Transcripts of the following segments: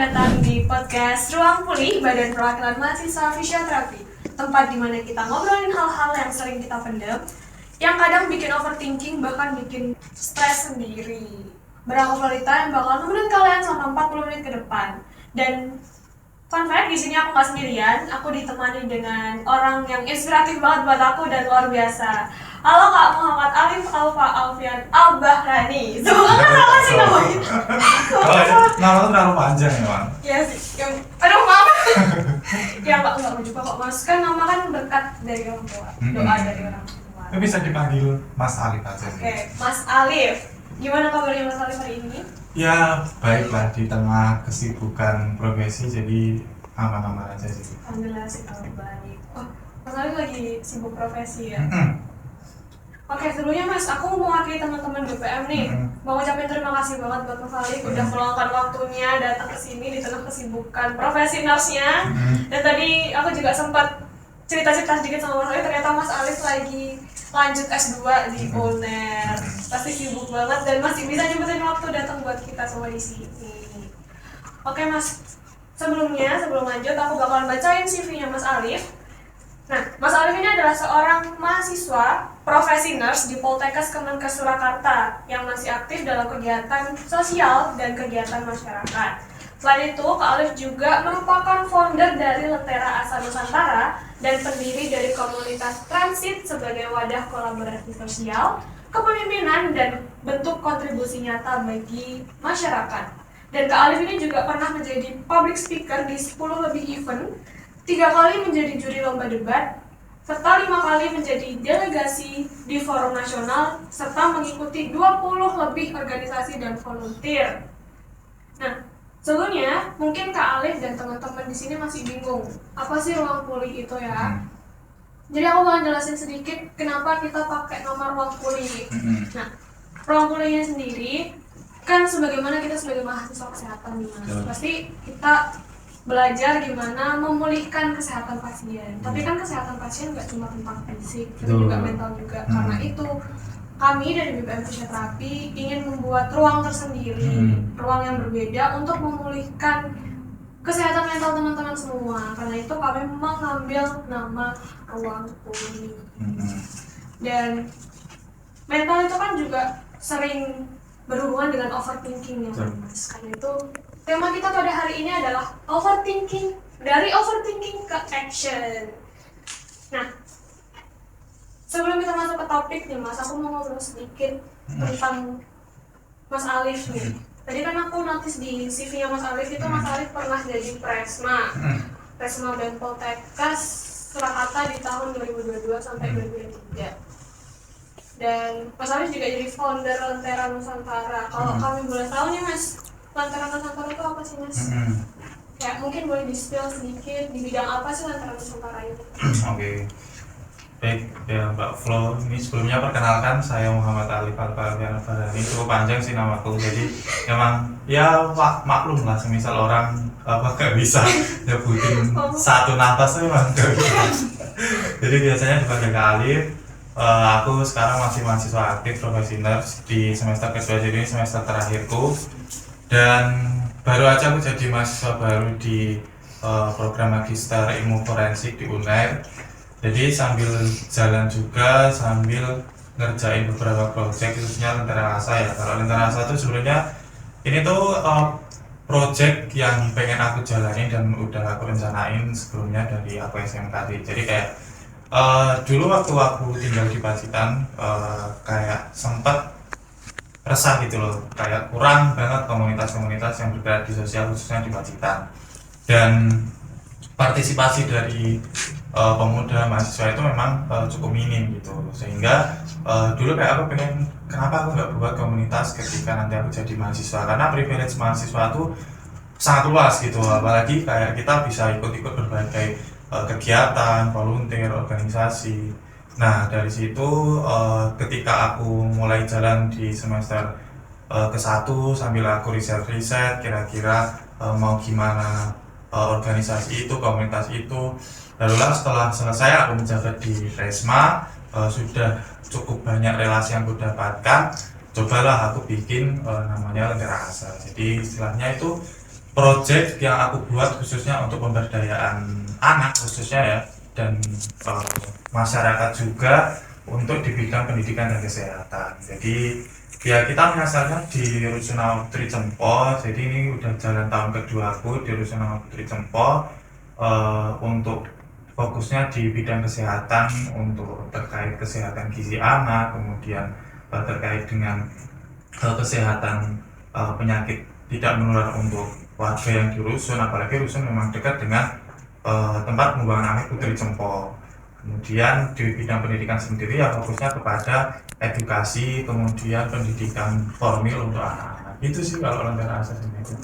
datang di podcast Ruang Pulih Badan Perwakilan Mahasiswa Fisioterapi, tempat di mana kita ngobrolin hal-hal yang sering kita pendam, yang kadang bikin overthinking, bahkan bikin stres sendiri. Berapa Lolita yang bakal nemenin kalian selama 40 menit ke depan. Dan fun fact, di sini aku nggak sendirian, aku ditemani dengan orang yang inspiratif banget buat aku dan luar biasa. Halo Kak Muhammad Alif Alfa Alfian Al-Bahrani. Semoga salah sih namanya. Nama tuh terlalu panjang ya, Wan? Iya sih, aduh maaf. Ya Pak, nggak mau juga kok Mas, kan nama kan berkat dari orang tua, doa dari orang tua. Itu bisa dipanggil Mas Alif aja sih. Oke, Mas Alif, gimana kabarnya Mas Alif hari ini? Ya, baiklah di tengah kesibukan profesi, jadi aman-aman aja sih. Alhamdulillah sih kalau baik. Oh, Mas Alif lagi sibuk profesi ya? Oke, sebelumnya Mas, aku mau mewakili teman-teman BPM nih. Mau ngucapin terima kasih banget buat Mas Alif udah meluangkan waktunya datang ke sini di tengah kesibukan profesi nurse-nya. Dan tadi aku juga sempat cerita-cerita sedikit sama Mas Alif, ternyata Mas Alif lagi lanjut S2 di UNER. Pasti sibuk banget dan masih bisa nyempetin waktu datang buat kita semua di sini. Oke Mas, sebelum lanjut aku bakalan bacain CV-nya Mas Alif. Nah, Mas Alif ini adalah seorang mahasiswa profesi nurse di Poltekkes Kemenkes Surakarta yang masih aktif dalam kegiatan sosial dan kegiatan masyarakat. Selain itu, Kak Alif juga merupakan founder dari Lentera Asa Nusantara dan pendiri dari komunitas Transit sebagai wadah kolaborasi sosial, kepemimpinan, dan bentuk kontribusi nyata bagi masyarakat. Dan Kak Alif ini juga pernah menjadi public speaker di 10 lebih event, 3 kali menjadi juri lomba debat, serta 5 kali menjadi delegasi di forum nasional, serta mengikuti 20 lebih organisasi dan volunteer. Nah, sebelumnya mungkin Kak Alif dan teman-teman di sini masih bingung, apa sih ruang pulih itu ya? Jadi aku mau jelasin sedikit kenapa kita pakai nama ruang pulih. Nah, ruang pulihnya sendiri kan sebagaimana kita sebagai mahasiswa kesehatan pasti kita belajar gimana memulihkan kesehatan pasien. Tapi kan kesehatan pasien nggak cuma tentang fisik, tapi juga mental juga. Karena itu kami dari BPM Fisioterapi ingin membuat ruang tersendiri, ruang yang berbeda untuk memulihkan kesehatan mental teman-teman semua. Karena itu kami mengambil nama ruang pulih. Dan mental itu kan juga sering berhubungan dengan overthinking ya Mas. Karena itu tema kita pada hari ini adalah overthinking, dari overthinking ke action. Nah, sebelum kita masuk ke topik nih Mas, aku mau ngobrol sedikit tentang Mas Alif nih. Tadi kan aku notice di CV-nya Mas Alif itu Mas Alif pernah jadi Presma BEM Poltekkes Surakarta di tahun 2022 sampai 2023. Dan Mas Alif juga jadi founder Lentera Nusantara. Kalau kami boleh tahu nih Mas, Lentera Nusantara itu apa sih Mas? Ya mungkin boleh di-spill sedikit di bidang apa sih Lentera Nusantara itu? Oke. Baik, ya Mbak Flo, ini sebelumnya perkenalkan saya Muhammad Alif Alfian Al-Bahrani. Cukup panjang sih namaku, jadi memang ya maklum lah semisal orang gak bisa nyebutin satu nafas tuh memang gak bisa. Jadi biasanya dipanggil Kak Alif. Aku sekarang masih mahasiswa aktif profesi nurse di semester kedua, jadi ini semester terakhirku. Dan baru aja aku jadi mahasiswa baru di program Magister Ilmu Forensik di UNER. Jadi sambil jalan juga, sambil ngerjain beberapa project, khususnya Lentera Asa ya. Kalau Lentera Asa itu sebenarnya ini tuh project yang pengen aku jalanin dan udah aku rencanain sebelumnya dari aku SMK. Jadi kayak dulu waktu aku tinggal di Pacitan, kayak sempat resah gitu loh, kayak kurang banget komunitas-komunitas yang bergerak di sosial khususnya di Pacitan. Dan partisipasi dari pemuda mahasiswa itu memang cukup minim gitu, sehingga dulu kayak aku pengen kenapa aku nggak buat komunitas ketika nanti aku jadi mahasiswa, karena privilege mahasiswa itu sangat luas gitu, apalagi kayak kita bisa ikut-ikut berbagai kegiatan, volunteer, organisasi. Nah dari situ ketika aku mulai jalan di semester ke-1 sambil aku riset kira-kira mau gimana organisasi itu, komunitas itu. Lalulah setelah selesai aku menjabat di Resma, sudah cukup banyak relasi yang aku dapatkan, cobalah aku bikin namanya Lentera Asa. Jadi istilahnya itu project yang aku buat khususnya untuk pemberdayaan anak khususnya ya, dan masyarakat juga untuk di bidang pendidikan dan kesehatan. Jadi ya kita menyasarnya di Rusunawa Putri Cempo. Jadi ini udah jalan tahun kedua aku di Rusunawa Putri Cempo, untuk fokusnya di bidang kesehatan untuk terkait kesehatan gizi anak, kemudian terkait dengan kesehatan penyakit tidak menular untuk warga yang di rusun, apalagi rusun memang dekat dengan tempat pembuangan akhir Putri Cempo. Kemudian di bidang pendidikan sendiri ya fokusnya kepada edukasi, kemudian pendidikan formil untuk anak-anak. Itu sih kalau Lentera Asesnya itu.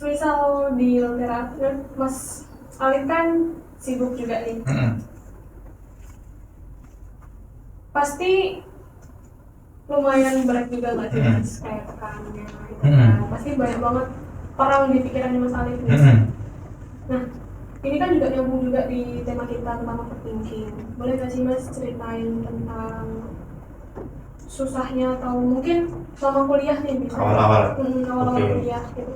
Misal di Lentera, Mas Alif kan sibuk juga nih. Pasti lumayan berat juga nggak sih Mas, kayak tekanannya gitu kan. Pasti banyak banget orang di pikiran Mas Alif nih. Nah, ini kan juga nyambung juga di tema kita tentang overthinking. Boleh nggak sih Mas ceritain tentang susahnya atau mungkin selama kuliah nih bisa awal-awal kuliah gitu.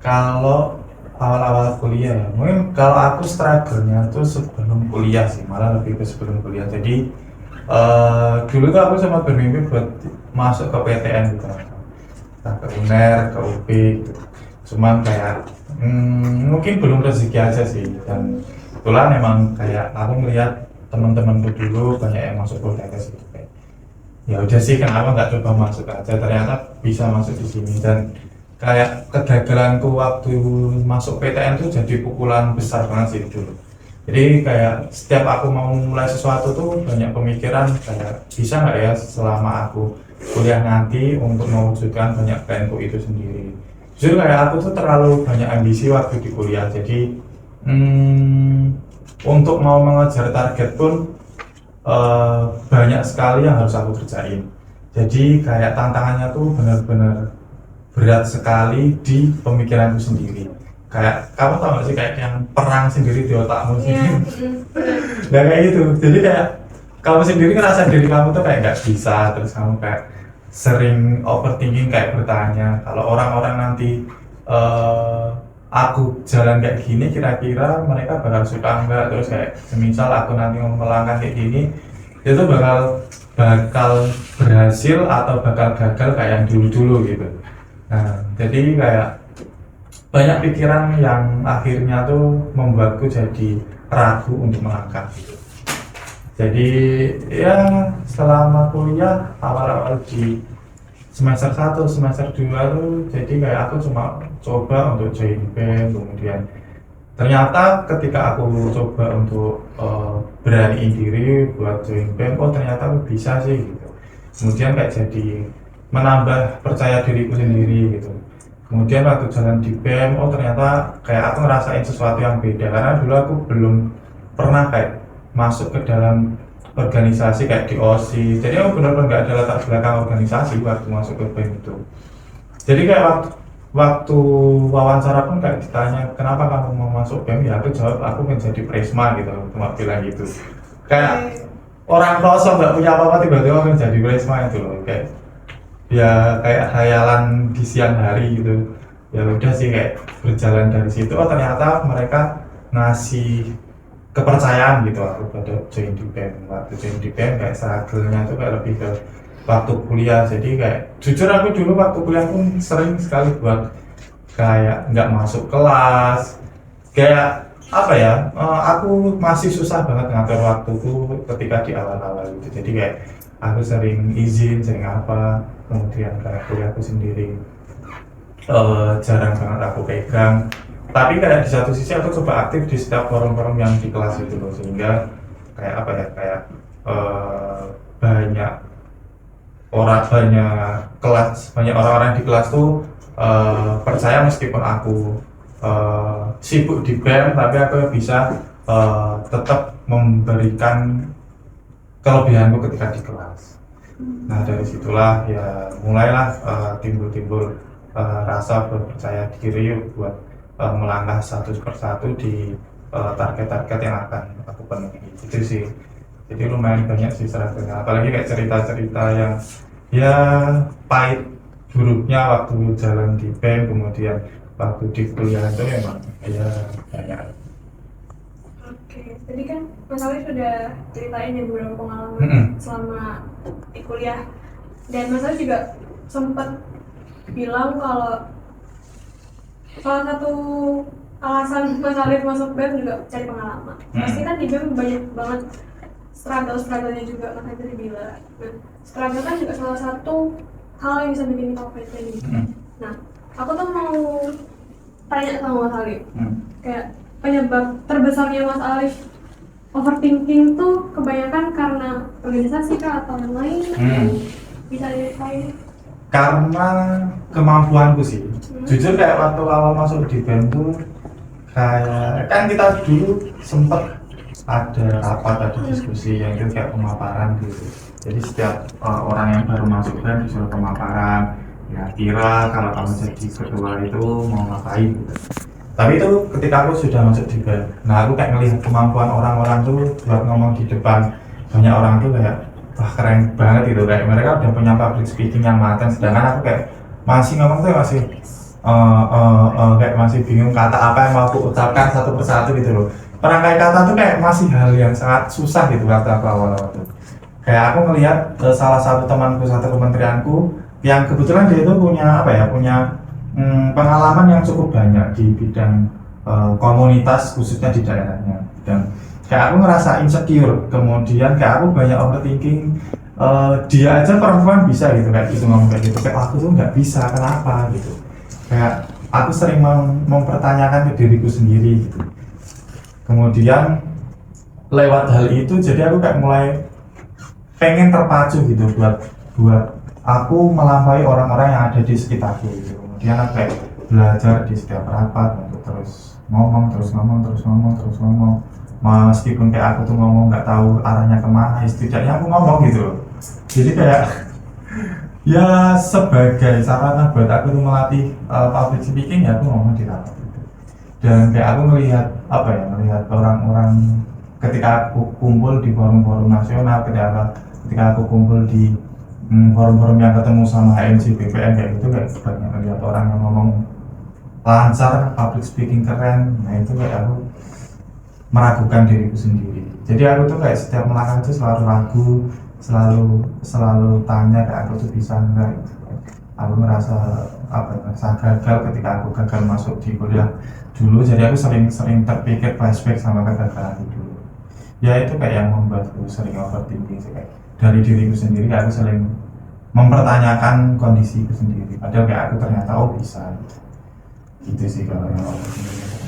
Kalau awal-awal kuliah ya, mungkin kalau aku struggle-nya tuh sebelum kuliah sih, malah lebih ke sebelum kuliah. Jadi dulu tuh aku sempat bermimpi buat masuk ke PTN gitu, nah, ke UNER, ke UP gitu. Cuman kayak mungkin belum rezeki aja sih, dan kebetulan emang kayak aku melihat teman-temanku dulu banyak yang masuk Poltekkes gitu, kayak ya udah sih kenapa nggak coba masuk aja, ternyata bisa masuk di sini. Dan kayak kegagalanku waktu masuk PTN tuh jadi pukulan besar banget sih dulu. Jadi kayak setiap aku mau mulai sesuatu tuh banyak pemikiran kayak bisa nggak ya selama aku kuliah nanti untuk mewujudkan banyak planku itu sendiri. Jujur kayak aku tuh terlalu banyak ambisi waktu di kuliah. Jadi untuk mau mengejar target pun banyak sekali yang harus aku kerjain. Jadi kayak tantangannya tuh benar-benar berat sekali di pemikiranku sendiri. Kayak kamu tau gak sih kayak yang perang sendiri di otakmu sendiri. Nah kayak gitu. Jadi kayak kamu sendiri ngerasa diri kamu tuh kayak nggak bisa, terus kamu kayak sering overthinking, kayak bertanya kalau orang-orang nanti aku jalan kayak gini kira-kira mereka bakal suka enggak, terus kayak semisal aku nanti mau melangkah kayak gini itu bakal berhasil atau bakal gagal kayak yang dulu-dulu gitu. Nah jadi kayak banyak pikiran yang akhirnya tuh membuatku jadi ragu untuk melangkah gitu. Jadi ya selama kuliah awal-awal di semester 1, semester 2 tuh jadi kayak aku cuma coba untuk join band, kemudian ternyata ketika aku coba untuk beraniin diri buat join band, oh ternyata aku bisa sih gitu. Kemudian kayak jadi menambah percaya diriku sendiri gitu. Kemudian waktu jalan di BEM, oh ternyata kayak aku ngerasain sesuatu yang beda, karena dulu aku belum pernah kayak masuk ke dalam organisasi kayak di OSIS. Jadi aku benar-benar nggak ada latar belakang organisasi waktu masuk ke BEM itu. Jadi kayak waktu wawancara pun kayak ditanya kenapa kamu mau masuk BEM, ya aku jawab aku menjadi presma gitu, cuma bilang gitu. Kayak orang kosong nggak punya apa-apa tiba-tiba menjadi presma itu loh, kayak ya kayak khayalan di siang hari gitu. Ya udah sih kayak berjalan dari situ, oh ternyata mereka ngasih kepercayaan gitu aku pada join di BEM. Waktu join di BEM kayak struggle-nya tuh kayak lebih ke waktu kuliah. Jadi kayak jujur aku dulu waktu kuliah pun sering sekali buat kayak nggak masuk kelas, kayak apa ya, aku masih susah banget ngatur waktuku ketika di awal-awal gitu. Jadi kayak aku sering izin, sering apa, kemudian kayak kuliahku sendiri jarang banget aku pegang. Tapi kayak di satu sisi aku coba aktif di setiap forum-forum yang di kelas itu loh, sehingga kayak apa ya, kayak banyak orang-orang di kelas tuh percaya meskipun aku sibuk di BEM, tapi aku bisa tetap memberikan kelebihanku ketika di kelas. Nah dari situlah ya mulailah timbul rasa berpercaya diri buat melangkah satu persatu di target-target yang akan aku penuhi. Itu sih. Jadi lumayan banyak sih struggle-nya. Apalagi kayak cerita-cerita yang ya pahit buruknya waktu jalan di BEM kemudian waktu di kuliah itu memang ya banyak. Oke, tadi kan Mas Ali sudah ceritain ya beberapa pengalaman selama di kuliah, dan Mas Ali juga sempat bilang kalau salah satu alasan Mas Alif masuk BEM juga cari pengalaman. Pasti kan di BEM banyak banget struggle-nya juga, makanya tadi bilang. Nah, struggle kan juga salah satu hal yang bisa bikin kita overthinking gitu. Nah, aku tuh mau tanya sama Mas Alif, kayak penyebab terbesarnya Mas Alif overthinking tuh kebanyakan karena organisasi kah atau yang lain? Bisa diceritain? Karena kemampuanku sih. Jujur kayak waktu awal masuk di BEM tuh kayak kan kita dulu sempet ada rapat, ada diskusi yang itu kayak pemaparan gitu. Jadi setiap orang yang baru masuk BEM disuruh pemaparan, ya kira kalau kamu jadi ketua itu mau ngapain gitu. Tapi itu ketika aku sudah masuk di BEM, nah aku kayak melihat kemampuan orang-orang tuh buat ngomong di depan banyak orang tuh kayak wah keren banget gitu, kayak mereka udah punya public speaking yang matang, sedangkan aku kayak masih ngomong tuh masih kayak masih bingung kata apa yang mau aku ucapkan satu persatu gitu loh. Perangkai kata tuh kayak masih hal yang sangat susah gitu waktu aku awal-awal tuh. Kayak aku ngelihat salah satu temanku satu kementerianku yang kebetulan dia itu punya apa ya, punya pengalaman yang cukup banyak di bidang komunitas khususnya di daerahnya, dan kayak aku ngerasa insecure, kemudian kayak aku banyak overthinking. Dia aja perempuan bisa gitu kayak gitu ngomong kayak gitu, kayak aku tuh nggak bisa, kenapa gitu. Kayak aku sering mempertanyakan ke diriku sendiri gitu. Kemudian lewat hal itu jadi aku kayak mulai pengen terpacu gitu buat aku melampaui orang-orang yang ada di sekitarku gitu. Kemudian aku kayak belajar di setiap rapat untuk terus ngomong meskipun kayak aku tuh ngomong nggak tahu arahnya kemana, setidaknya aku ngomong gitu loh. Jadi kayak ya sebagai sarana buat aku tuh melatih public speaking, ya aku ngomong di rapat gitu. Dan kayak aku melihat melihat orang-orang ketika aku kumpul di forum-forum nasional, ketika aku kumpul di forum-forum yang ketemu sama HMC BPN kayak gitu, kayak banyak melihat orang yang ngomong lancar, public speaking keren. Nah itu kayak aku meragukan diriku sendiri. Jadi aku tuh kayak setiap melangkah itu selalu ragu, selalu tanya kayak aku tuh bisa enggak. Aku merasa gagal ketika aku gagal masuk di kuliah dulu. Jadi aku sering terpikir flashback sama kegagalan itu dulu. Ya itu kayak yang membuatku sering overthinking sih, kayak dari diriku sendiri aku sering mempertanyakan kondisiku sendiri. Padahal kayak aku ternyata bisa. Gitu sih kalau yang overthinking.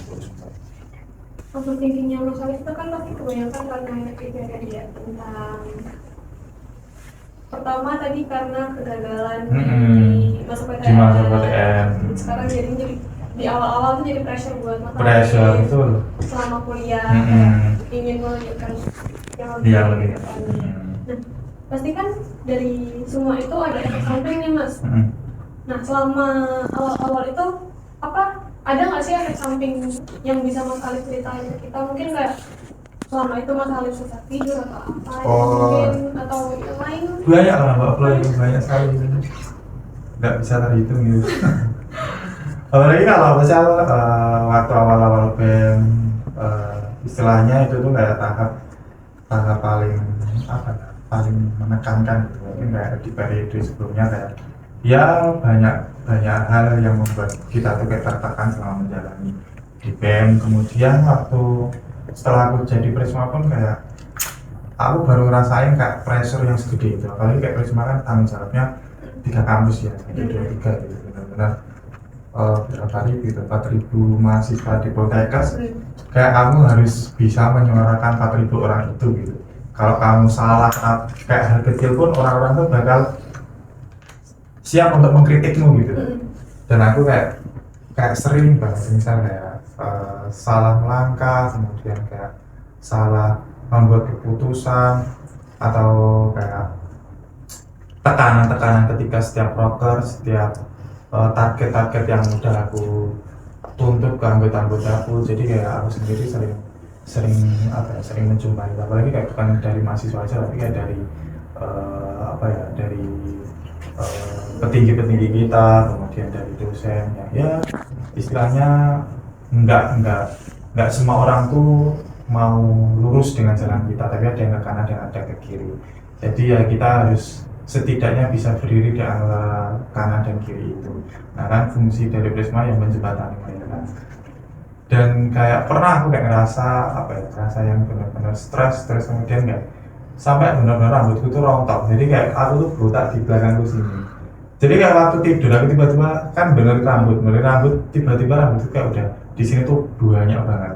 Overthinkingnya Mas Alif itu kan pasti kebanyakan karena kriteria dia tentang pertama tadi karena kegagalan di masuk PTN. Sekarang jadi di awal-awal tuh jadi pressure buat Mas Alif betul. Selama kuliah ingin melanjutkan yang lebih depan. Nah, pasti kan dari semua itu ada efek samping nih Mas. Nah, selama awal-awal itu ada nggak sih efek samping yang bisa Mas Alif ceritain ke kita? Mungkin kayak selama itu Mas Alif susah tidur atau apa mungkin, atau yang lain? Banyak lah Mbak Flo, itu banyak sekali gitu. Nggak bisa terhitung gitu. Apalagi kalau misal waktu awal-awal BEM, istilahnya itu tuh kayak tahap paling menekankan gitu. Mungkin kayak di periode sebelumnya kayak ya banyak hal yang membuat kita tuh kayak tertekan selama menjalani di BEM. Kemudian waktu setelah aku jadi Prisma pun kayak aku baru ngerasain kayak pressure yang segede itu. Apalagi kayak Prisma kan tanggung jawabnya 3 kampus ya, jadi 23 gitu, benar-benar berapa ribu gitu, 4.000 mahasiswa di Poltekkes. Kayak kamu harus bisa menyuarakan 4.000 orang itu gitu. Kalau kamu salah kayak hal kecil pun orang-orang tuh bakal siap untuk mengkritikmu gitu. Dan aku kayak sering banget misal kayak salah melangkah, kemudian kayak salah membuat keputusan, atau kayak tekanan ketika setiap proker, setiap target-target yang udah aku tuntut ke anggota-anggotaku. Jadi kayak aku sendiri sering menjumpai, apalagi kayak bukan dari mahasiswa aja, tapi kayak dari dari petinggi-petinggi kita, kemudian dari dosen ya istilahnya nggak semua orang tuh mau lurus dengan jalan kita, tapi ada yang ke kanan dan ada ke kiri. Jadi ya kita harus setidaknya bisa berdiri di antara kanan dan kiri itu. Nah kan fungsi dari Prisma yang menjembatani mereka. Dan kayak pernah aku kayak ngerasa ngerasa yang benar-benar stres kemudian kayak sampai benar-benar rambutku tuh rontok. Jadi kayak aku tuh botak di belakangku sini. Jadi kayak waktu tidur aku tiba-tiba kan bener rambut tiba-tiba rambut kayak udah di sini tuh banyak banget.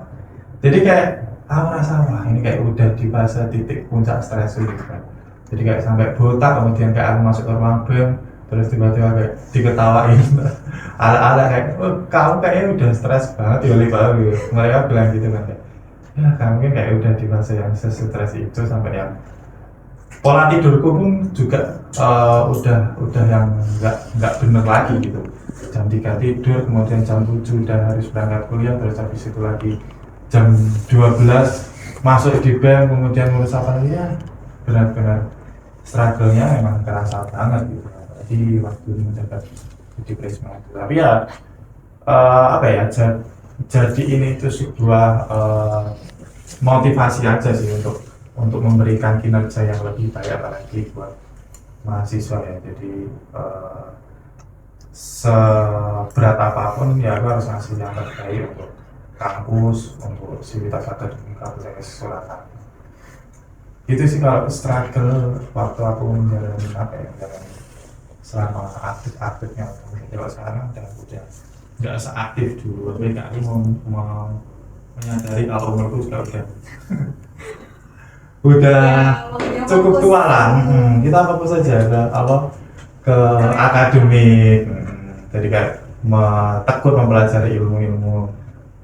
Jadi kayak aku rasa wah ini kayak udah di fase titik puncak stres gitu kan. Jadi kayak sampai botak, kemudian kayak aku masuk ke ruang BEM, terus tiba-tiba kayak diketawain ala-ala kayak kamu kayaknya udah stres banget ya Pak gitu. Mereka bilang gitu kan kayak ya kamu mungkin kayak udah di fase yang stres itu sampai yang pola tidurku pun juga udah yang nggak bener lagi gitu. Jam 3 tidur, kemudian jam 7 udah harus berangkat kuliah, terus habis itu lagi jam 12 masuk di BEM, kemudian ngurus apa ya benar-benar struggle-nya memang kerasa banget gitu. Jadi waktu menjabat di Prisma itu. Tapi ya jadi ini itu sebuah motivasi aja sih untuk memberikan kinerja yang lebih baik apalagi buat mahasiswa ya. Jadi seberat apapun ya aku harus ngasih yang terbaik untuk kampus, untuk sivitas akademik Kabupaten Surakarta. Itu sih kalau struggle waktu aku menjalani selama aktif-aktifnya. Kalau sekarang udah nggak seaktif dulu, tapi aku mau menyadari kalau umurku juga udah cukup tua lah. Kita fokus saja ke akademik. Jadi kayak tekun mempelajari ilmu-ilmu.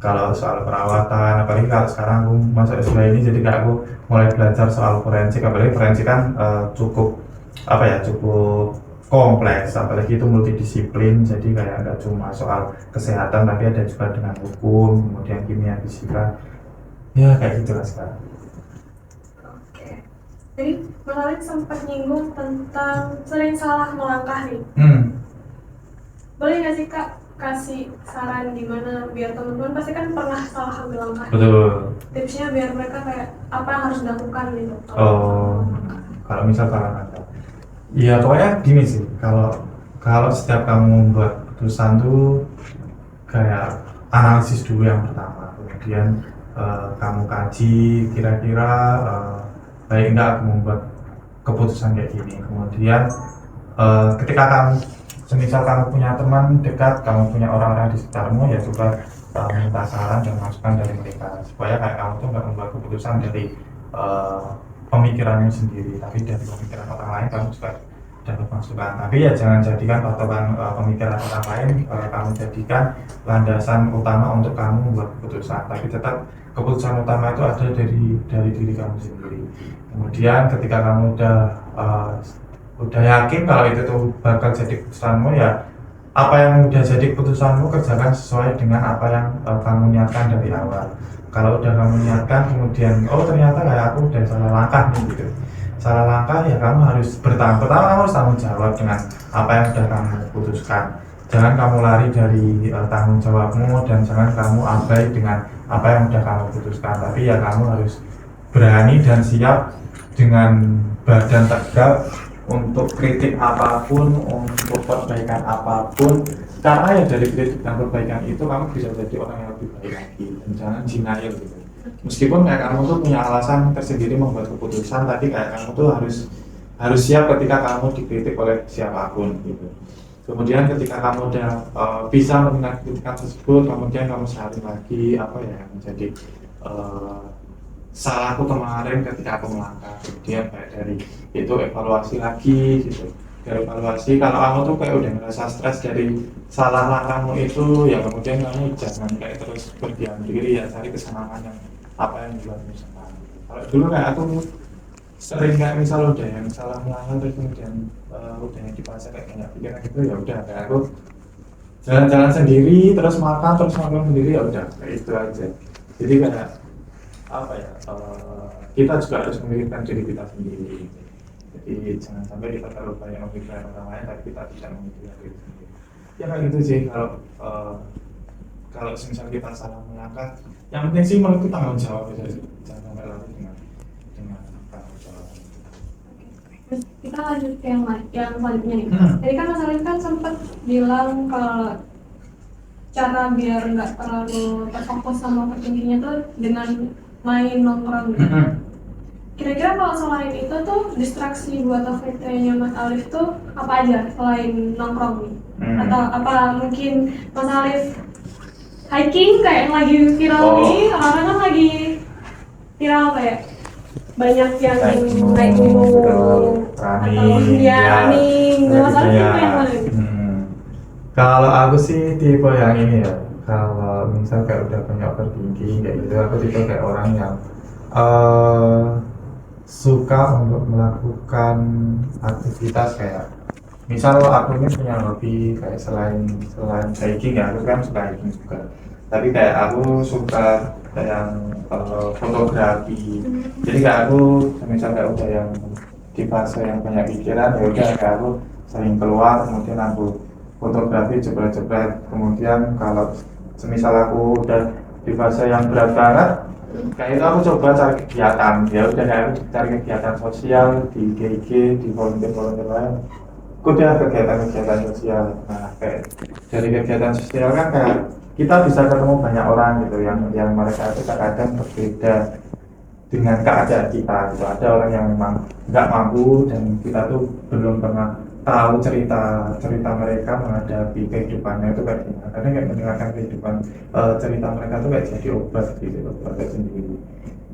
Kalau soal perawatan, apalagi kalau sekarang aku masuk S2 ini, jadi kayak aku mulai belajar soal forensik. Apalagi forensik kan cukup kompleks, apalagi itu multidisiplin. Jadi kayak nggak cuma soal kesehatan, tapi ada juga dengan hukum, kemudian kimia, fisika. Ya kayak gitulah sekarang. Oke. Jadi Mas Alin sempat nyinggung tentang sering salah melangkah nih. Boleh nggak sih Kak kasih saran gimana biar teman-teman pasti kan pernah salah ambil langkah. Betul. Tipsnya biar mereka kayak apa yang harus dilakukan gitu. Kalau misal salah langkah. Iya pokoknya gini sih, kalau setiap kamu membuat keputusan tuh kayak analisis dulu yang pertama, kemudian kamu kaji kira-kira baik enggak aku membuat keputusan kayak gini. Kemudian ketika kamu semisal kamu punya teman dekat, kamu punya orang-orang di sekitarmu, ya coba minta saran dan masukan dari mereka supaya kayak kamu tuh nggak membuat keputusan dari pemikiranmu sendiri, tapi dari pemikiran orang lain kamu juga dapat masukan. Tapi ya jangan jadikan patokan pemikiran orang lain, kamu jadikan landasan utama untuk kamu membuat keputusan. Tapi tetap keputusan utama itu ada dari diri kamu sendiri. Kemudian ketika kamu udah yakin kalau itu tuh bakal jadi keputusanmu, ya apa yang udah jadi keputusanmu kerjakan sesuai dengan apa yang kamu niatkan dari awal. Kalau udah kamu niatkan kemudian ternyata kayak aku udah salah langkah nih gitu, salah langkah, ya kamu harus bertanggung. Pertama kamu harus tanggung jawab dengan apa yang udah kamu putuskan. Jangan kamu lari dari tanggung jawabmu dan jangan kamu abai dengan apa yang udah kamu putuskan. Tapi ya kamu harus berani dan siap dengan badan tegap untuk kritik apapun, untuk perbaikan apapun, karena ya dari kritik dan perbaikan itu kamu bisa jadi orang yang lebih baik lagi. Dan jangan denial gitu. Meskipun kayak kamu tuh punya alasan tersendiri membuat keputusan, tapi kayak kamu tuh harus siap ketika kamu dikritik oleh siapapun gitu. Kemudian ketika kamu udah bisa mendengar kritikan tersebut, kemudian kamu cari lagi apa ya yang menjadi salahku kemarin ketika aku melangkah. Kemudian kayak dari itu evaluasi lagi gitu. Dari evaluasi, kalau kamu tuh kayak udah ngerasa stres dari salah langkahmu itu, ya kemudian kamu jangan kayak terus berdiam diri, ya cari kesenangan yang apa yang buatmu senang. Kalau dulu kayak aku sering kayak misal udah yang salah melangkah terus kemudian udah yang dipaksa kayak banyak pikiran gitu, ya udah kayak aku jalan-jalan sendiri, terus makan sendiri, ya udah kayak itu aja. Jadi kayak apa ya, kita juga harus memikirkan diri kita sendiri. Jadi Jadi jangan sampai kita terlalu banyak memikirkan orang lain tapi kita tidak memikirkan diri sendiri. Ya kayak gitu sih kalau misalnya kita salah melangkah, yang penting sih menurutku tanggung jawab aja sih. Jangan sampai lari dengan tanggung jawab. Terus kita lanjut ke yang selanjutnya nih. Jadi kan Mas Alif kan sempat bilang kalau cara biar nggak terlalu terfokus sama overthinkingnya tuh dengan main nongkrong gitu. Kira-kira kalau selain itu tuh distraksi buat overthinkingnya Mas Alif tuh apa aja selain nongkrong nih? Atau apa mungkin Mas Alif hiking kayak yang lagi viral nih, orang-orang kan lagi viral kayak banyak yang naik gunung atau running. Mas Alif tipe yang mana? Kalau aku sih tipe yang ini ya. Kalau misal kayak udah banyak overthinking kayak gitu, aku tipe kayak orang yang suka untuk melakukan aktivitas kayak misal aku ini punya hobi kayak selain hiking ya, aku kan suka hiking juga, tapi kayak aku suka kayak yang fotografi. Jadi kayak aku misal kayak udah yang di fase yang banyak pikiran, ya udah kayak aku sering keluar, kemudian aku fotografi jebret-jebret. Kemudian kalau semisal aku udah di fase yang berat banget, kayak itu aku coba cari kegiatan. Ya udah kayak aku cari kegiatan sosial di GIG, di volunteer lain. Udah kegiatan sosial. Nah kayak dari kegiatan sosial kan kayak kita bisa ketemu banyak orang gitu yang mereka itu kadang berbeda dengan keadaan kita gitu. Ada orang yang memang nggak mampu dan kita tuh belum pernah tahu cerita mereka menghadapi kehidupannya itu kayak gimana. Kadang kayak mendengarkan kehidupan cerita mereka tuh kayak jadi obat gitu, obat sendiri.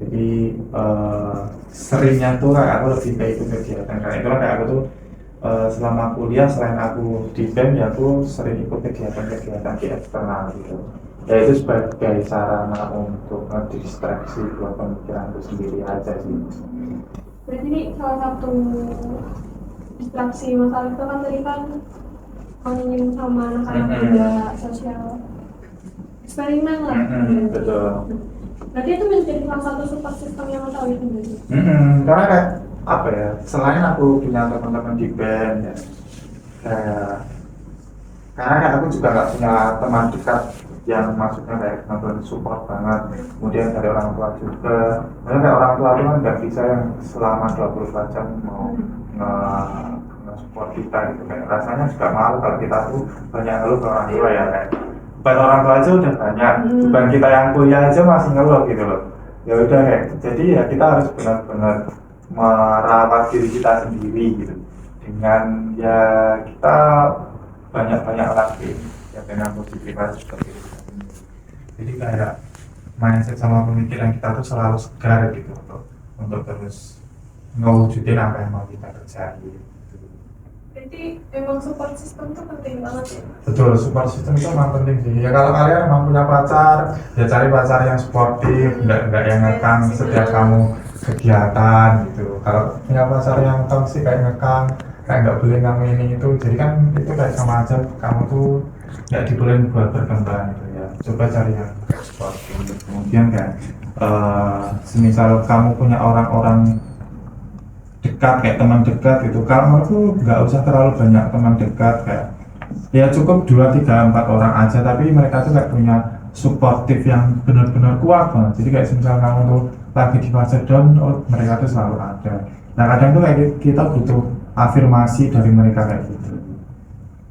Jadi seringnya tuh kayak aku lebih kayak ikut kegiatan. Karena itulah kayak aku tuh selama kuliah selain aku di BEM ya aku sering ikut kegiatan di eksternal gitu. Ya itu sebagai sarana untuk ngedistraksi buat pemikiranku sendiri aja sih. Berarti ini salah satu distraksi Mas Alif itu kan tadi kan ngomongin sama anak-anak muda, sosial eksperimen lah. Betul. Berarti itu menjadi salah satu support system yang Mas Alif menjadi. Karena kayak apa ya, selain aku punya teman-teman di band ya, karena kayak aku juga nggak punya teman dekat yang maksudnya kayak benar-benar support banget. Kemudian dari orang tua juga, karena kayak orang tua itu kan nggak bisa yang selama 24 jam mau nge-support kita gitu. Kayak rasanya juga malu kalau kita tuh banyak ngeluh ke orang tua ya, kayak beban orang tua aja udah banyak, beban kita yang kuliah aja masih ngeluh gitu loh. Ya udah kayak jadi ya kita harus benar-benar merawat diri kita sendiri gitu dengan ya kita banyak lakuin ya dengan positivitas seperti itu. Jadi kayak mindset sama pemikiran kita tuh selalu segar gitu untuk terus ngewujudin apa yang mau kita kerjain gitu. Jadi emang support system itu penting banget ya? Betul, support system itu memang penting sih. Ya kalau kalian memang punya pacar, ya cari pacar yang sportif, nggak yang ngekang setiap kamu kegiatan gitu. Kalau punya pacar yang toksik kayak ngekang, kayak nggak boleh kamu ini itu, jadi kan itu kayak sama aja kamu tuh nggak dibolehin buat berkembang gitu ya. Coba cari yang sportif. Kemudian kayak semisal kamu punya orang-orang dekat kayak teman dekat gitu, kamu tuh nggak usah terlalu banyak teman dekat, kayak ya cukup 2, 3, 4 orang aja, tapi mereka tuh kayak punya suportif yang benar-benar kuat banget. Jadi kayak misal kamu tuh lagi di fase down, mereka tuh selalu ada. Nah kadang tuh kayak kita butuh afirmasi dari mereka kayak gitu.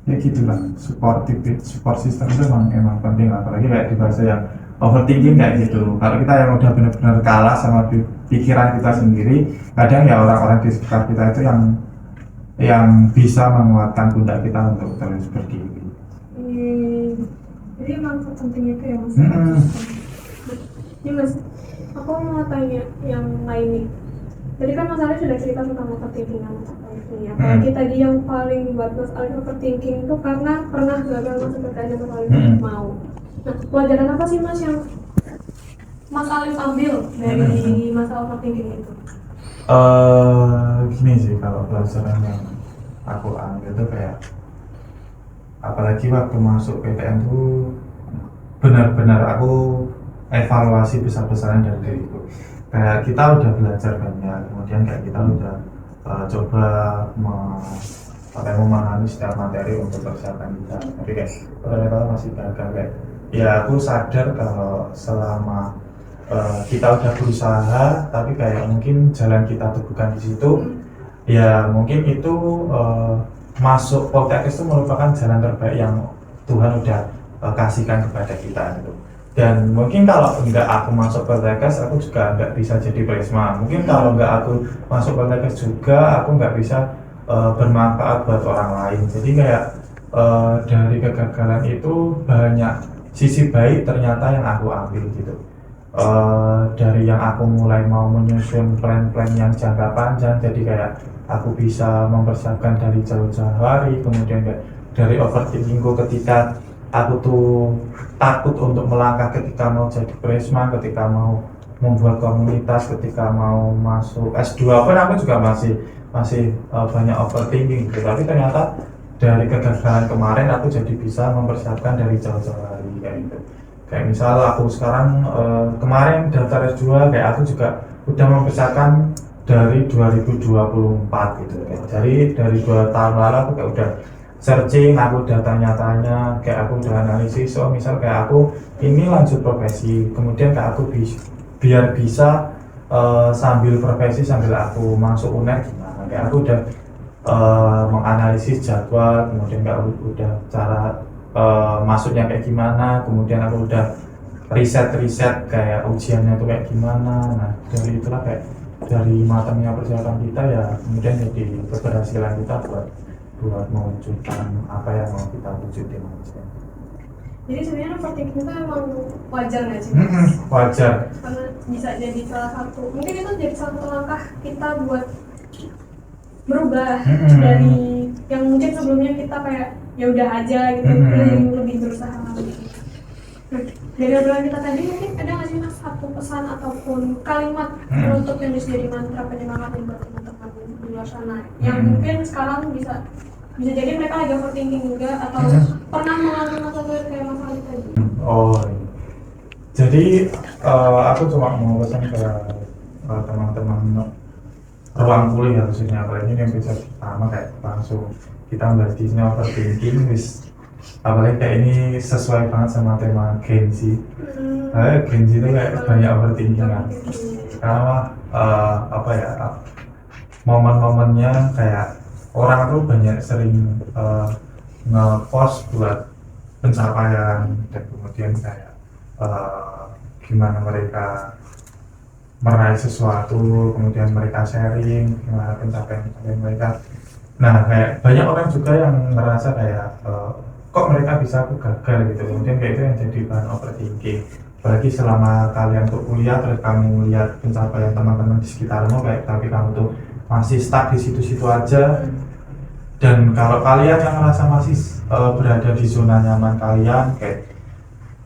Ya gitulah, support system itu emang penting, apalagi kayak di fase yang overthinking kayak gitu. Kalau kita yang udah benar-benar kalah sama pikiran kita sendiri, kadang ya orang-orang di sekitar kita itu yang bisa menguatkan pundak kita untuk terus berdiri. Jadi emang sepenting itu ya Mas. Ini Mas, aku mau tanya yang lain nih. Jadi kan Mas Alif sudah cerita tentang overthinking sama ini. Apalagi tadi yang paling buat Mas Alif overthinking itu karena pernah gagal masuk PTN yang Mas Alif mau. Nah, pelajaran apa sih Mas yang Mas Alif ambil dari masalah overthinking itu? Gini sih, kalau pelajaran yang aku ambil itu kayak apalagi waktu masuk PTN tuh benar-benar aku evaluasi besar-besaran dari diriku. Kayak kita udah belajar banyak, kemudian kayak kita udah coba memahami setiap materi untuk persiapan kita. Tapi kayak ternyata masih gagal kayak. Ya aku sadar kalau selama kita udah berusaha, tapi kayak mungkin jalan kita tuh bukan di situ. Ya mungkin itu masuk Poltekkes itu merupakan jalan terbaik yang Tuhan udah kasihkan kepada kita gitu. Dan mungkin kalau enggak aku masuk Poltekkes, aku juga enggak bisa jadi Prisma. Mungkin kalau enggak aku masuk Poltekkes juga, aku enggak bisa bermanfaat buat orang lain. Jadi kayak dari kegagalan itu banyak sisi baik ternyata yang aku ambil gitu. Dari yang aku mulai mau menyusun plan-plan yang jangka panjang, jadi kayak aku bisa mempersiapkan dari jauh-jauh hari. Kemudian kayak dari overthinkingku ketika aku tuh takut untuk melangkah ketika mau jadi Prisma, ketika mau membuat komunitas, ketika mau masuk S2 pun aku juga masih banyak overthinking gitu. Tapi ternyata dari kegagalan kemarin aku jadi bisa mempersiapkan dari jauh-jauh hari kayak gitu. Kayak misal aku sekarang kemarin daftar S2, kayak aku juga udah mempersiapkan dari 2024 gitu. Kayak dari 2 tahun lalu aku kayak udah searching, aku udah tanya-tanya, kayak aku udah analisis. So misal kayak aku ini lanjut profesi, kemudian kayak aku biar bisa sambil profesi sambil aku masuk UNER gimana. Kayak aku udah menganalisis jadwal, kemudian udah cara masuknya kayak gimana, kemudian aku udah riset kayak ujiannya tuh kayak gimana. Nah dari itulah kayak dari matangnya persiapan kita ya kemudian jadi keberhasilan kita buat mewujudkan apa yang mau kita wujudin. Jadi sebenarnya overthinking itu emang wajar nggak sih? Wajar. Karena bisa jadi salah satu, mungkin itu jadi salah satu langkah kita buat berubah dari yang mungkin sebelumnya kita kayak ya udah aja gitu, lebih berusaha lagi. Nah, dari obrolan kita tadi mungkin ada nggak sih mas satu pesan ataupun kalimat penutup yang bisa jadi mantra penyemangat buat teman-teman di luar sana yang mungkin sekarang bisa jadi mereka lagi overthinking juga atau pernah mengalami masa sulit kayak Mas Ali tadi. Jadi aku cuma mau pesan ke teman-teman ruang kuliah khususnya, apalagi ini episode pertama kayak langsung kita membahas di sini overthinking, apalagi kayak ini sesuai banget sama tema Gen Z. Gen Z itu kayak banyak overthinking kan, karena momen-momennya kayak orang tuh banyak sering nge-post buat pencapaian dan kemudian kayak gimana mereka meraih sesuatu, kemudian mereka sharing gimana pencapaian mereka. Nah kayak banyak orang juga yang merasa kayak kok mereka bisa, aku gagal gitu. Kemudian kayak itu yang jadi bahan overthinking. Apalagi selama kalian tuh kuliah terus kamu lihat pencapaian teman-teman di sekitarmu kayak tapi kamu tuh masih stuck di situ-situ aja. Dan kalau kalian yang merasa masih berada di zona nyaman kalian kayak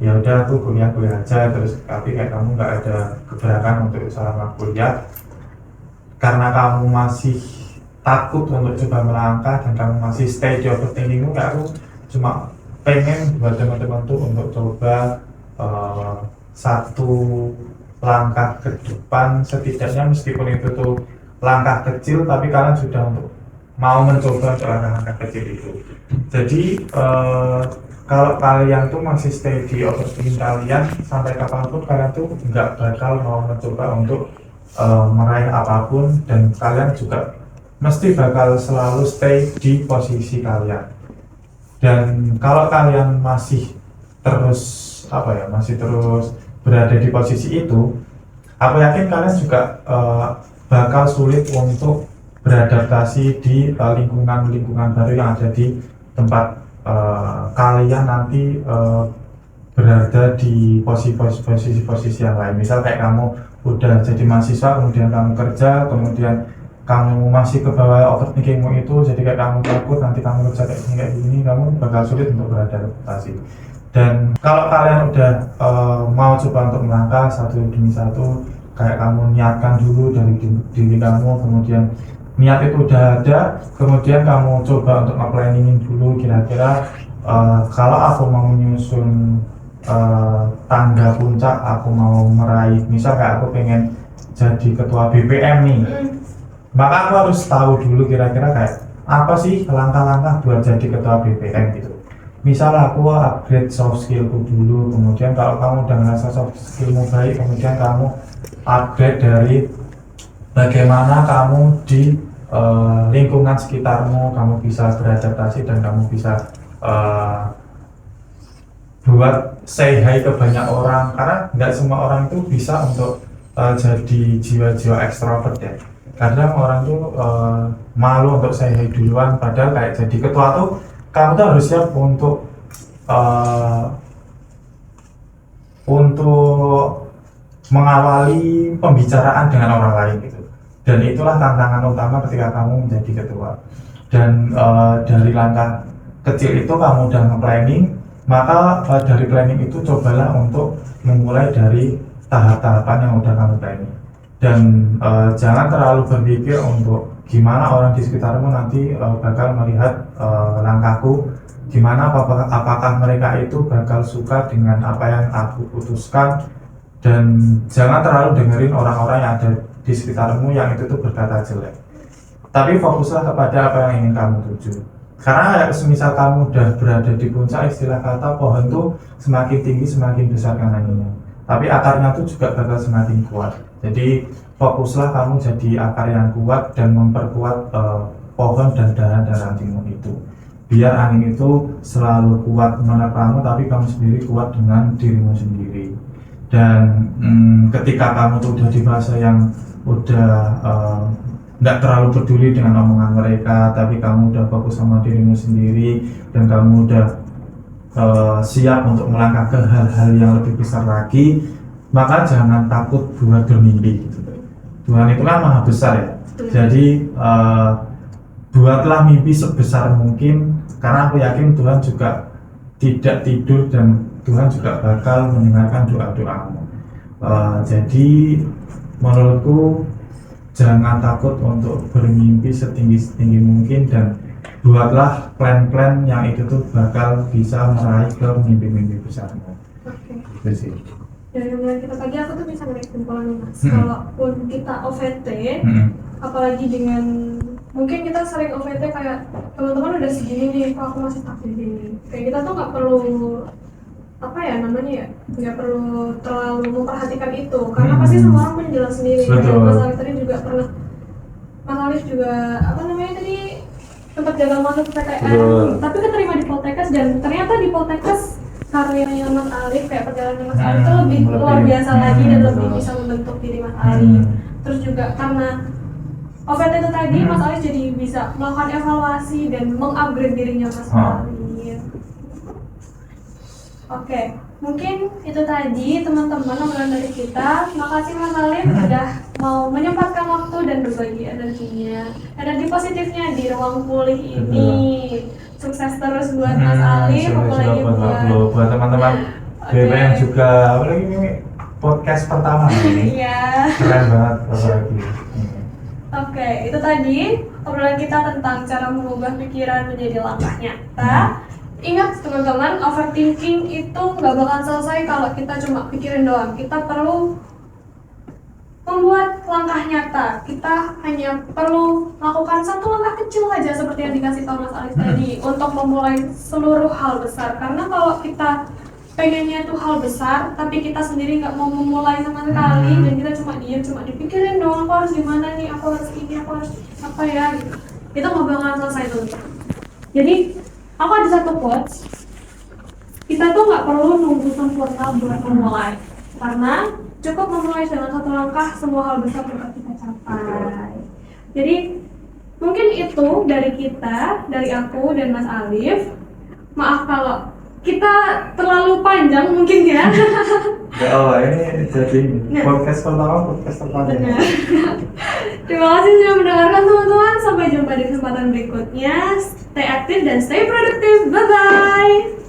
ya udah aku kuliah aja terus, tapi kayak kamu nggak ada gebrakan untuk selama kuliah karena kamu masih takut untuk coba melangkah dan kamu masih stay di overthinking. Kayak aku cuma pengen buat teman-teman tuh untuk coba satu langkah ke depan, setidaknya meskipun itu tuh langkah kecil tapi kalian sudah mau mencoba untuk langkah kecil itu. Jadi kalau kalian tuh masih stay di overthinking kalian sampai kapanpun, kalian tuh nggak bakal mau mencoba untuk meraih apapun, dan kalian juga mesti bakal selalu stay di posisi kalian. Dan kalau kalian masih terus berada di posisi itu, aku yakin kalian juga bakal sulit untuk beradaptasi di lingkungan baru yang ada di tempat kalian nanti berada di posisi yang lain. Misal kayak kamu udah jadi mahasiswa, kemudian kamu kerja, kemudian kamu masih ke bawah overthinkingmu itu, jadi kayak kamu takut nanti kamu kerja kayak gini, kamu bakal sulit untuk beradaptasi. Dan kalau kalian udah mau coba untuk melangkah satu demi satu, kayak kamu niatkan dulu dari diri kamu, kemudian niat itu udah ada, kemudian kamu coba untuk nge-planningin dulu kira-kira kalau aku mau menyusun tangga puncak, aku mau meraih, misal kayak aku pengen jadi ketua BPM nih, Maka aku harus tahu dulu kira-kira kayak apa sih langkah-langkah buat jadi ketua BPM gitu. Misal aku upgrade soft skillku dulu, kemudian kalau kamu udah ngerasa soft skillmu baik, kemudian kamu upgrade dari bagaimana kamu di lingkungan sekitarmu, kamu bisa beradaptasi dan kamu bisa buat say hi ke banyak orang, karena nggak semua orang itu bisa untuk jadi jiwa-jiwa ekstrovert ya. Kadang orang tuh malu untuk say hi duluan, padahal kayak jadi ketua tuh kamu tuh harus siap untuk mengawali pembicaraan dengan orang lain gitu. Dan itulah tantangan utama ketika kamu menjadi ketua. Dan dari langkah kecil itu kamu udah nge-planning, maka dari planning itu cobalah untuk memulai dari tahap-tahapan yang udah kamu planning. Dan jangan terlalu berpikir untuk gimana orang di sekitarmu nanti bakal melihat langkahku, gimana apakah mereka itu bakal suka dengan apa yang aku putuskan. Dan jangan terlalu dengerin orang-orang yang ada di sekitarmu yang itu tuh berkata jelek, tapi fokuslah kepada apa yang ingin kamu tuju. Karena semisal kamu udah berada di puncak, istilah kata pohon tuh semakin tinggi semakin besar kan anginnya, tapi akarnya tuh juga bakal semakin kuat. Jadi fokuslah kamu jadi akar yang kuat dan memperkuat pohon dan dahan dan rantingmu itu, biar angin itu selalu kuat menerpamu, tapi kamu sendiri kuat dengan dirimu sendiri. Dan ketika kamu tuh udah di fase yang udah nggak terlalu peduli dengan omongan mereka, tapi kamu udah fokus sama dirimu sendiri dan kamu udah siap untuk melangkah ke hal-hal yang lebih besar lagi, maka jangan takut buat bermimpi. Tuhan itu kan maha besar ya, jadi buatlah mimpi sebesar mungkin, karena aku yakin Tuhan juga tidak tidur dan Tuhan juga bakal mendengarkan doa-doamu. Jadi menurutku jangan takut untuk bermimpi setinggi-tinggi mungkin, dan buatlah plan-plan yang itu tuh bakal bisa meraih ke mimpi-mimpi besarmu. Oke. Itu sih. Dari mulai kita pagi aku tuh bisa ngeliat kesimpulan nih mas. Kalaupun kita OVT, apalagi dengan mungkin kita sering OVT kayak teman-teman udah segini nih, kok aku masih stuck di sini. Kayak kita tuh nggak perlu apa ya namanya ya, nggak perlu terlalu memperhatikan itu, karena pasti semua orang punya jalan sendiri. Kayak Mas Alif tadi juga pernah, Mas Alif juga apa namanya tadi sempat gagal masuk PTN, tapi keterima di Poltekkes, dan ternyata di Poltekkes karyanya Mas Alif kayak perjalanan Mas Alif itu lebih luar biasa lagi dan lebih bisa membentuk diri Mas Alif. Terus juga karena OVT itu tadi Mas Alif jadi bisa melakukan evaluasi dan mengupgrade dirinya Mas Alif. Oke, mungkin itu tadi teman-teman obrolan dari kita. Makasih Mas Alif udah mau menyempatkan waktu dan berbagi energinya, energi positifnya di ruang pulih ini. Sukses terus buat Mas Alif, apalagi buat teman-teman BPM juga, apalagi ini podcast pertama ini. Iya. Keren banget apalagi. Oke, itu tadi obrolan kita tentang cara mengubah pikiran menjadi langkah nyata. Ingat teman-teman, overthinking itu nggak bakal selesai kalau kita cuma pikirin doang. Kita perlu membuat langkah nyata. Kita hanya perlu melakukan satu langkah kecil aja seperti yang dikasih tahu Mas Alif tadi untuk memulai seluruh hal besar. Karena kalau kita pengennya itu hal besar, tapi kita sendiri nggak mau memulai sama sekali, dan kita cuma diam, cuma dipikirin doang, aku harus gimana nih, aku harus ini, aku harus apa ya gitu. Itu nggak bakalan selesai tuh. Jadi aku ada satu quotes, kita tuh nggak perlu nunggu sempurna buat memulai, karena cukup memulai dengan satu langkah, semua hal besar dapat kita capai. Jadi mungkin itu dari kita, dari aku dan Mas Alif. Maaf kalau kita terlalu panjang mungkin ya. Ini jadi podcast pertama Benar. Terima kasih sudah mendengarkan teman-teman. Sampai jumpa di kesempatan berikutnya. Stay aktif dan stay produktif. Bye bye.